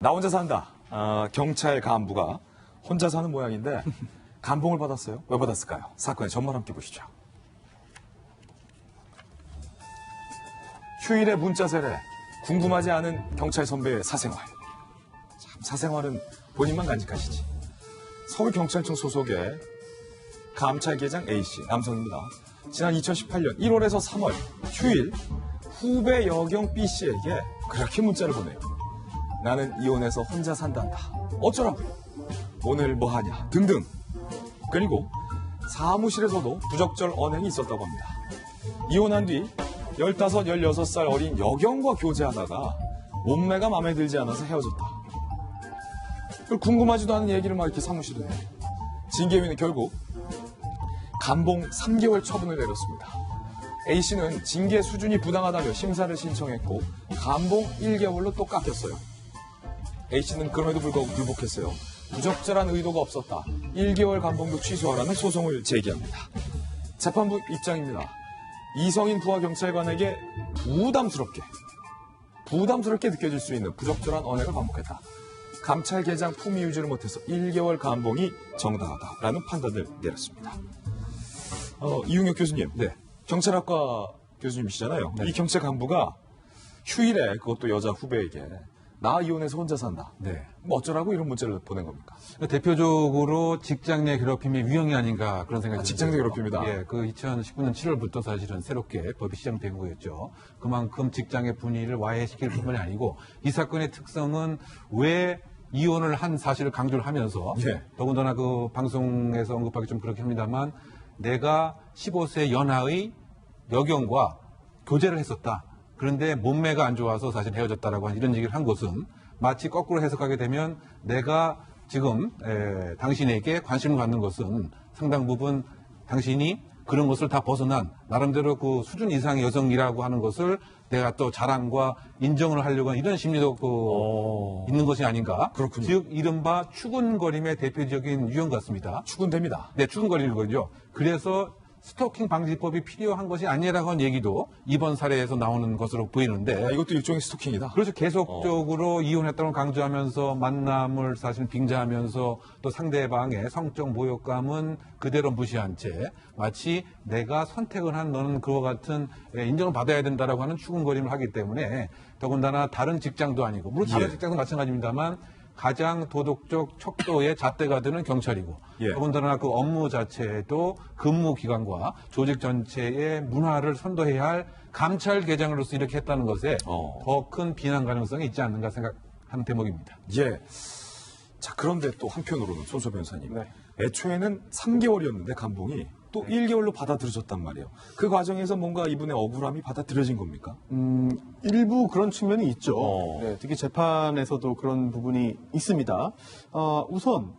나 혼자 산다. 경찰 간부가 혼자 사는 모양인데 감봉을 받았어요. 왜 받았을까요? 사건의 전말 함께 보시죠. 휴일의 문자 세례, 궁금하지 않은 경찰 선배의 사생활. 참, 사생활은 본인만 간직하시지. 서울경찰청 소속의 감찰계장 A씨, 남성입니다. 지난 2018년 1월에서 3월 휴일 후배 여경 B씨에게 그렇게 문자를 보내요. 나는 이혼해서 혼자 산단다. 어쩌라고요? 오늘 뭐하냐? 등등. 그리고 사무실에서도 부적절 언행이 있었다고 합니다. 이혼한 뒤 15, 16살 어린 여경과 교제하다가 몸매가 마음에 들지 않아서 헤어졌다. 궁금하지도 않은 얘기를 막 이렇게 사무실에 해. 징계위는 결국 감봉 3개월 처분을 내렸습니다. A씨는 징계 수준이 부당하다며 심사를 신청했고 감봉 1개월로 또 깎였어요. A씨는 그럼에도 불구하고 불복했어요. 부적절한 의도가 없었다. 1개월 감봉도 취소하라는 소송을 제기합니다. 재판부 입장입니다. 이성인 부하 경찰관에게 부담스럽게 느껴질 수 있는 부적절한 언행을 반복했다. 감찰계장 품위 유지를 못해서 1개월 감봉이 정당하다라는 판단을 내렸습니다. 이웅혁 교수님, 네. 경찰학과 교수님이시잖아요. 네. 이 경찰 간부가 휴일에 그것도 여자 후배에게 나 이혼해서 혼자 산다. 네. 뭐 어쩌라고 이런 문자를 보낸 겁니까? 대표적으로 직장 내 괴롭힘의 유형이 아닌가 그런 생각이 듭니다. 직장 내 괴롭힘이다. 예, 그 2019년 7월부터 사실은 새롭게 법이 시정된 거였죠. 그만큼 직장의 분위기를 와해시킬 뿐만이 아니고 이 사건의 특성은 왜 이혼을 한 사실을 강조를 하면서 예. 더군다나 그 방송에서 언급하기 좀 그렇긴 합니다만 내가 15세 연하의 여경과 교제를 했었다. 그런데 몸매가 안 좋아서 사실 헤어졌다라고 하는 이런 얘기를 한 것은 마치 거꾸로 해석하게 되면 내가 지금 당신에게 관심을 갖는 것은 상당 부분 당신이 그런 것을 다 벗어난 나름대로 그 수준 이상의 여성이라고 하는 것을 내가 또 자랑과 인정을 하려고 하는 이런 심리도 있는 것이 아닌가. 그렇군요. 즉 이른바 추근거림의 대표적인 유형 같습니다. 추근됩니다. 네, 추근거리는 거죠. 그래서 스토킹 방지법이 필요한 것이 아니라고 하는 얘기도 이번 사례에서 나오는 것으로 보이는데 이것도 일종의 스토킹이다. 그래서 계속적으로 이혼했다고 강조하면서 만남을 사실 빙자하면서 또 상대방의 성적 모욕감은 그대로 무시한 채 마치 내가 선택을 한 너는 그와 같은 인정을 받아야 된다라고 하는 추근거림을 하기 때문에 더군다나 다른 직장도 아니고 물론 다른 직장도 마찬가지입니다만 가장 도덕적 척도의 잣대가 되는 경찰이고 더군다나 그 업무 자체도 근무 기관과 조직 전체의 문화를 선도해야 할 감찰계장으로서 이렇게 했다는 것에 더 큰 비난 가능성이 있지 않는가 생각하는 대목입니다. 예. 자, 그런데 또 한편으로는 손소 변호사님. 네. 애초에는 3개월이었는데 감봉이 또 1개월로 받아들여졌단 말이에요. 그 과정에서 뭔가 이분의 억울함이 받아들여진 겁니까? 일부 그런 측면이 있죠. 어. 네, 특히 재판에서도 그런 부분이 있습니다. 우선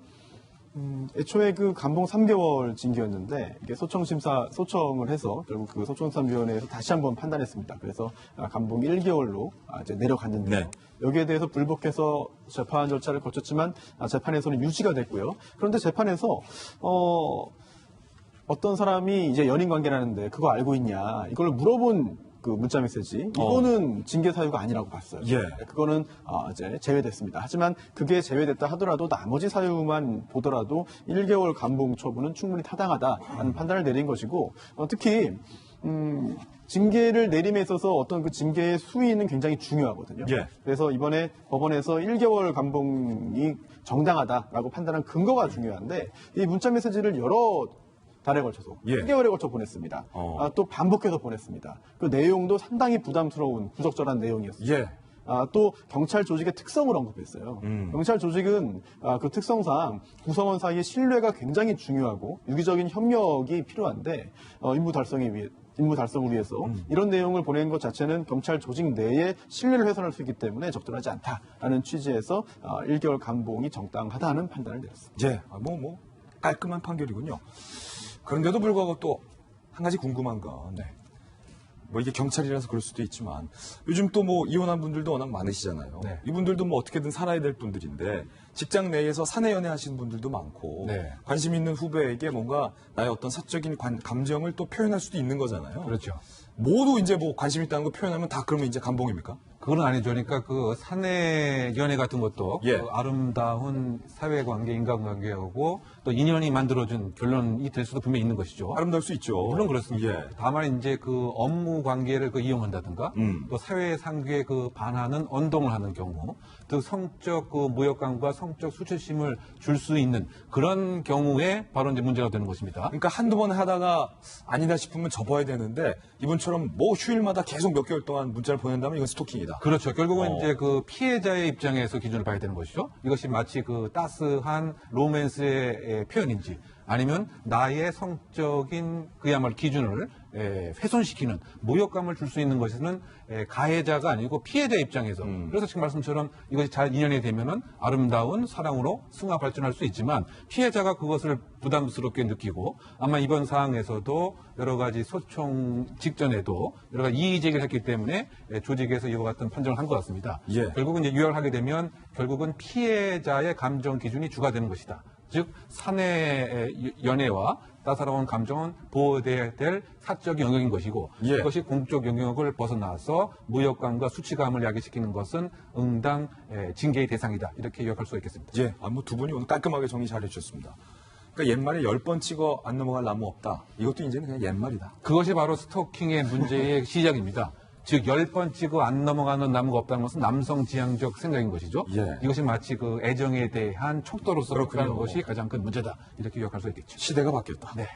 애초에 그 감봉 3개월 징계였는데 이게 소청을 해서 결국 그 소청심사위원회에서 다시 한번 판단했습니다. 그래서 감봉 1개월로 이제 내려갔는데요. 네. 여기에 대해서 불복해서 재판 절차를 거쳤지만 재판에서는 유지가 됐고요. 그런데 재판에서 어떤 사람이 이제 연인 관계라는데 그거 알고 있냐 이걸 물어본 그 문자 메시지 이거는 징계 사유가 아니라고 봤어요. 예. 그거는 이제 제외됐습니다. 하지만 그게 제외됐다 하더라도 나머지 사유만 보더라도 1개월 감봉 처분은 충분히 타당하다라는 판단을 내린 것이고 특히 징계를 내림에 있어서 어떤 그 징계의 수위는 굉장히 중요하거든요. 예. 그래서 이번에 법원에서 1개월 감봉이 정당하다라고 판단한 근거가 중요한데 이 문자 메시지를 여러 달에 걸쳐서 1개월에 걸쳐 보냈습니다. 또 반복해서 보냈습니다. 그 내용도 상당히 부담스러운 부적절한 내용이었어요. 예. 또 경찰 조직의 특성을 언급했어요. 경찰 조직은 그 특성상 구성원 사이의 신뢰가 굉장히 중요하고 유기적인 협력이 필요한데 임무 달성을 위해서 이런 내용을 보내는 것 자체는 경찰 조직 내에 신뢰를 훼손할 수 있기 때문에 적절하지 않다라는 취지에서 1개월 감봉이 정당하다는 판단을 내렸습니다. 예. 깔끔한 판결이군요. 그런데도 불구하고 또 한 가지 궁금한 건, 뭐 이게 경찰이라서 그럴 수도 있지만 요즘 또 뭐 이혼한 분들도 워낙 많으시잖아요. 네. 이분들도 뭐 어떻게든 살아야 될 분들인데 직장 내에서 사내 연애 하시는 분들도 많고 네. 관심 있는 후배에게 뭔가 나의 어떤 사적인 감정을 또 표현할 수도 있는 거잖아요. 그렇죠. 모두 이제 뭐 관심 있다는 거 표현하면 다 그러면 이제 감봉입니까? 그건 아니죠. 그러니까 그 사내 연애 같은 것도 예. 그 아름다운 사회관계, 인간관계하고 또 인연이 만들어준 결론이 될 수도 분명히 있는 것이죠. 아름다울 수 있죠. 물론 그렇습니다. 예. 다만 이제 그 업무 관계를 그 이용한다든가 또 사회 상규에 그 반하는 언동을 하는 경우 또 성적 그 모욕감과 성적 수치심을 줄 수 있는 그런 경우에 바로 이제 문제가 되는 것입니다. 그러니까 한두 번 하다가 아니다 싶으면 접어야 되는데 이분처럼 뭐 휴일마다 계속 몇 개월 동안 문자를 보낸다면 이건 스토킹이다. 그렇죠. 결국은 이제 그 피해자의 입장에서 기준을 봐야 되는 것이죠. 이것이 마치 그 따스한 로맨스의 표현인지 아니면 나의 성적인 그야말로 기준을 훼손시키는 모욕감을 줄 수 있는 것은 가해자가 아니고 피해자 입장에서 그래서 지금 말씀처럼 이것이 잘 인연이 되면은 아름다운 사랑으로 승화 발전할 수 있지만 피해자가 그것을 부담스럽게 느끼고 아마 이번 사항에서도 여러 가지 소송 직전에도 여러 가지 이의 제기를 했기 때문에 조직에서 이와 같은 판정을 한 것 같습니다. 예. 결국은 이제 요약을 하게 되면 결국은 피해자의 감정 기준이 주가 되는 것이다. 즉 사내 연애와 따사로운 감정은 보호돼야 될 사적 영역인 것이고 예. 이것이 공적 영역을 벗어나서 무역감과 수치감을 야기시키는 것은 응당 징계의 대상이다. 이렇게 요약할 수가 있겠습니다. 예. 뭐 두 분이 오늘 깔끔하게 정리 잘 해주셨습니다. 그러니까 옛말에 10번 찍어 안 넘어갈 나무 없다. 이것도 이제는 그냥 옛말이다. 그것이 바로 스토킹의 문제의 시작입니다. 즉 10번 찍어 안 넘어가는 나무가 없다는 것은 남성 지향적 생각인 것이죠. 예. 이것이 마치 그 애정에 대한 촉도로서 그렇군요. 그렇다는 것이 가장 큰 문제다. 이렇게 요약할 수 있겠죠. 시대가 바뀌었다. 네.